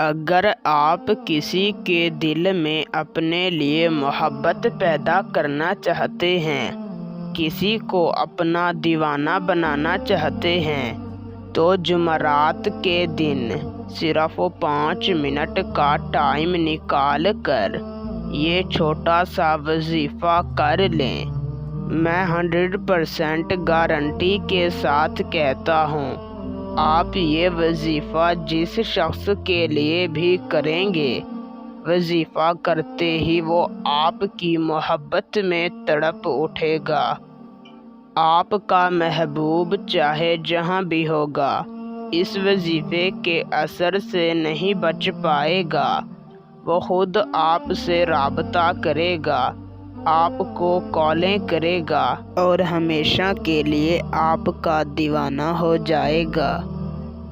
اگر آپ کسی کے دل میں اپنے لیے محبت پیدا کرنا چاہتے ہیں، کسی کو اپنا دیوانہ بنانا چاہتے ہیں، تو جمعرات کے دن صرف 5 منٹ کا ٹائم نکال کر یہ چھوٹا سا وظیفہ کر لیں۔ میں 100% گارنٹی کے ساتھ کہتا ہوں، آپ یہ وظیفہ جس شخص کے لیے بھی کریں گے، وظیفہ کرتے ہی وہ آپ کی محبت میں تڑپ اٹھے گا۔ آپ کا محبوب چاہے جہاں بھی ہوگا، اس وظیفے کے اثر سے نہیں بچ پائے گا۔ وہ خود آپ سے رابطہ کرے گا، آپ کو کالیں کرے گا اور ہمیشہ کے لیے آپ کا دیوانہ ہو جائے گا۔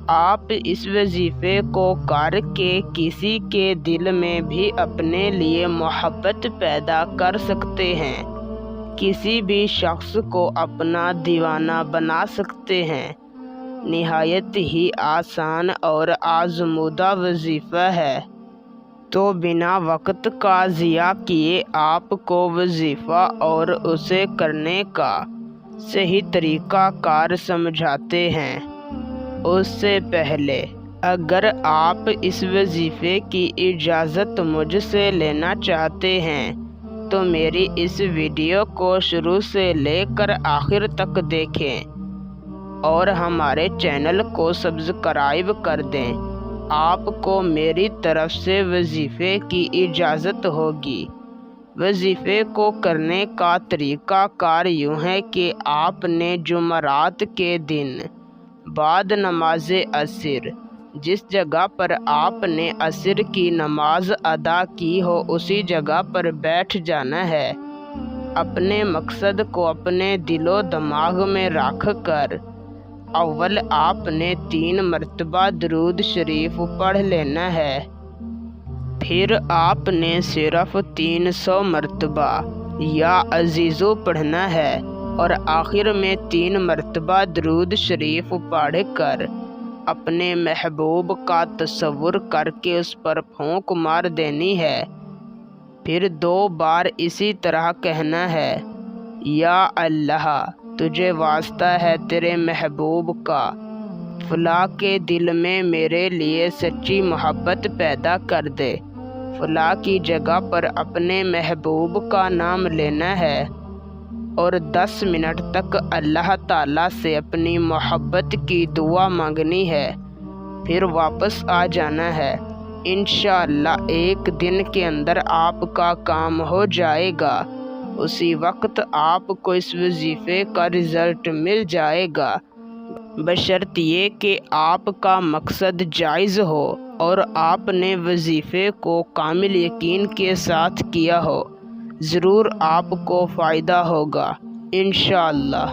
آپ اس وظیفے کو کر کے کسی کے دل میں بھی اپنے لیے محبت پیدا کر سکتے ہیں، کسی بھی شخص کو اپنا دیوانہ بنا سکتے ہیں۔ نہایت ہی آسان اور آزمودہ وظیفہ ہے۔ تو بنا وقت کا ضیاع کیے آپ کو وظیفہ اور اسے کرنے کا صحیح طریقہ کار سمجھاتے ہیں۔ اس سے پہلے اگر آپ اس وظیفے کی اجازت مجھ سے لینا چاہتے ہیں تو میری اس ویڈیو کو شروع سے لے کر آخر تک دیکھیں اور ہمارے چینل کو سبسکرائب کر دیں۔ آپ کو میری طرف سے وظیفے کی اجازت ہوگی۔ وظیفے کو کرنے کا طریقہ کار یوں ہے کہ آپ نے جمعرات کے دن بعد نماز عصر جس جگہ پر آپ نے عصر کی نماز ادا کی ہو اسی جگہ پر بیٹھ جانا ہے۔ اپنے مقصد کو اپنے دل و دماغ میں رکھ کر اول آپ نے 3 مرتبہ درود شریف پڑھ لینا ہے، پھر آپ نے صرف 300 مرتبہ یا عزیزو پڑھنا ہے اور آخر میں 3 مرتبہ درود شریف پڑھ کر اپنے محبوب کا تصور کر کے اس پر پھونک مار دینی ہے۔ پھر 2 بار اسی طرح کہنا ہے، یا اللہ تجھے واسطہ ہے تیرے محبوب کا، فلاں کے دل میں میرے لیے سچی محبت پیدا کر دے۔ فلاں کی جگہ پر اپنے محبوب کا نام لینا ہے اور 10 منٹ تک اللہ تعالیٰ سے اپنی محبت کی دعا مانگنی ہے، پھر واپس آ جانا ہے۔ انشاءاللہ 1 دن کے اندر آپ کا کام ہو جائے گا۔ اسی وقت آپ کو اس وظیفے کا رزلٹ مل جائے گا، بشرط یہ کہ آپ کا مقصد جائز ہو اور آپ نے وظیفے کو کامل یقین کے ساتھ کیا ہو۔ ضرور آپ کو فائدہ ہوگا انشاءاللہ۔